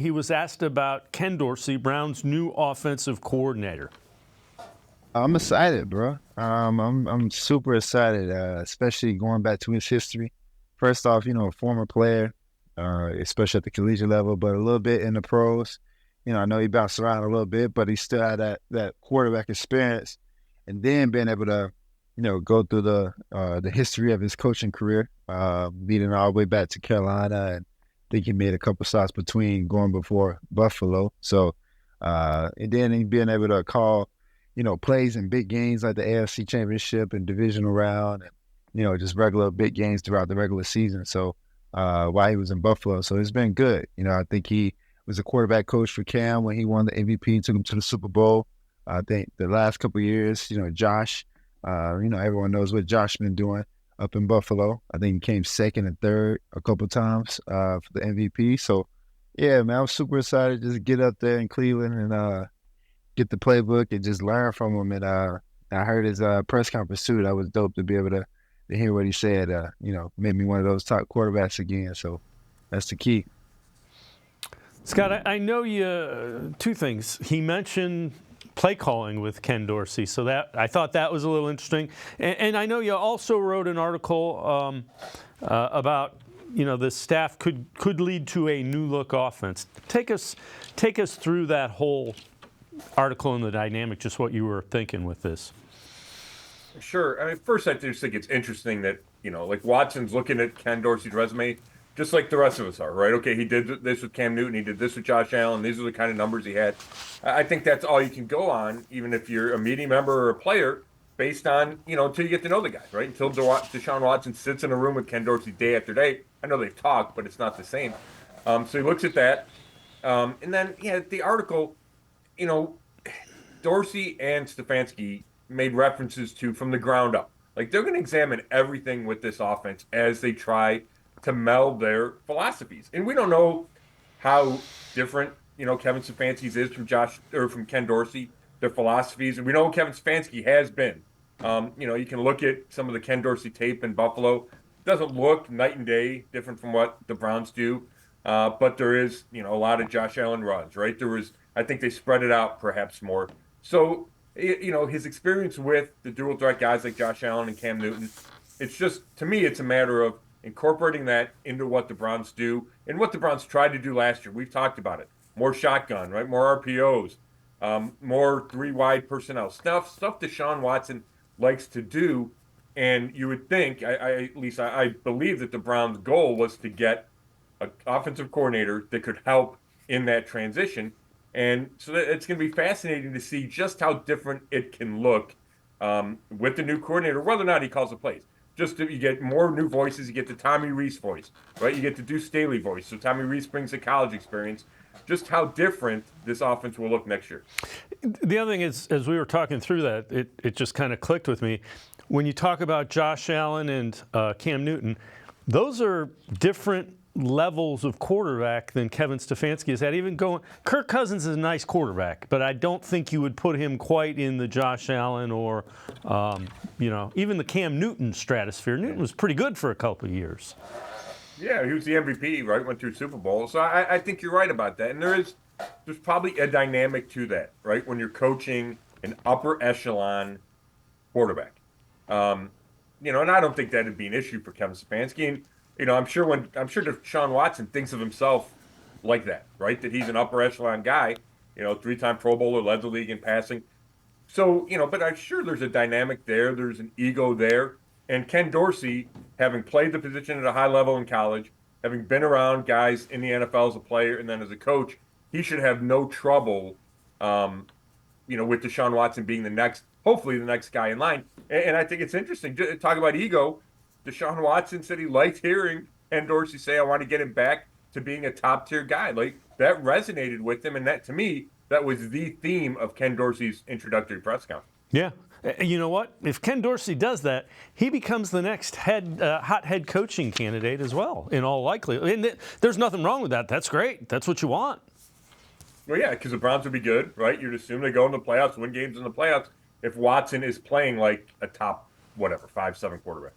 He was asked about Ken Dorsey, Brown's new offensive coordinator. I'm excited, bro. I'm super excited, especially going back to his history. First off, a former player, especially at the collegiate level, but a little bit in the pros. I know he bounced around a little bit, but he still had that quarterback experience. And then being able to, go through the history of his coaching career, leading all the way back to Carolina, and I think he made a couple stops between going before Buffalo. So, and then he being able to call, plays in big games like the AFC Championship and divisional round, and just regular big games throughout the regular season. So, while he was in Buffalo, so it's been good. I think he was a quarterback coach for Cam when he won the MVP, took him to the Super Bowl. I think the last couple of years, Josh, everyone knows what Josh been doing up in Buffalo. I think he came second and third a couple of times for the MVP. So, yeah, man, I was super excited to just get up there in Cleveland and get the playbook and just learn from him. And I heard his press conference too. That was dope to be able to hear what he said. Made me one of those top quarterbacks again. So that's the key. Scott, I know you. Two things. He mentioned play calling with Ken Dorsey, so that I thought that was a little interesting. And I know you also wrote an article about the staff could lead to a new look offense. Take us through that whole article and the dynamic, just what you were thinking with this. Sure. I mean, first, I just think it's interesting that, like Watson's looking at Ken Dorsey's resume, just like the rest of us are, right? Okay, he did this with Cam Newton, he did this with Josh Allen, these are the kind of numbers he had. I think that's all you can go on, even if you're a media member or a player, based on, until you get to know the guy, right? Until Deshaun Watson sits in a room with Ken Dorsey day after day. I know they've talked, but it's not the same. So he looks at that. And then, the article, Dorsey and Stefanski made references to from the ground up. Like, they're going to examine everything with this offense as they try to meld their philosophies. And we don't know how different, Kevin Stefanski's is from Ken Dorsey, their philosophies. And we know Kevin Stefanski has been. You can look at some of the Ken Dorsey tape in Buffalo. It doesn't look night and day different from what the Browns do. But there is, a lot of Josh Allen runs, right? I think they spread it out perhaps more. So, his experience with the dual threat guys like Josh Allen and Cam Newton, it's just, to me, it's a matter of incorporating that into what the Browns do and what the Browns tried to do last year. We've talked about it. More shotgun, right? More RPOs, more three-wide personnel. Stuff Deshaun Watson likes to do. And you would think, at least I believe that the Browns' goal was to get an offensive coordinator that could help in that transition. And so it's going to be fascinating to see just how different it can look with the new coordinator, whether or not he calls the plays. Just you get more new voices. You get the Tommy Rees voice, right? You get the Deuce Staley voice. So Tommy Rees brings the college experience. Just how different this offense will look next year. The other thing is, as we were talking through that, it just kind of clicked with me. When you talk about Josh Allen and Cam Newton, those are different levels of quarterback than Kevin Stefanski has had. Even Kirk Cousins is a nice quarterback, but I don't think you would put him quite in the Josh Allen or, even the Cam Newton stratosphere. Newton was pretty good for a couple of years. Yeah, he was the MVP, right? Went through Super Bowl. So I think you're right about that. And there's probably a dynamic to that, right? When you're coaching an upper echelon quarterback. And I don't think that'd be an issue for Kevin Stefanski. And, I'm sure Deshaun Watson thinks of himself like that, right? That he's an upper echelon guy, 3-time Pro Bowler, led the league in passing. So, but I'm sure there's a dynamic there. There's an ego there. And Ken Dorsey, having played the position at a high level in college, having been around guys in the NFL as a player and then as a coach, he should have no trouble, with Deshaun Watson being hopefully the next guy in line. And I think it's interesting. Talk about ego. Deshaun Watson said he liked hearing Ken Dorsey say, I want to get him back to being a top-tier guy. Like, that resonated with him, and that, to me, that was the theme of Ken Dorsey's introductory press conference. Yeah. You know what? If Ken Dorsey does that, he becomes the next hot head coaching candidate as well, in all likelihood. And there's nothing wrong with that. That's great. That's what you want. Well, yeah, because the Browns would be good, right? You'd assume they go in the playoffs, win games in the playoffs, if Watson is playing like a top, 5-7 quarterback.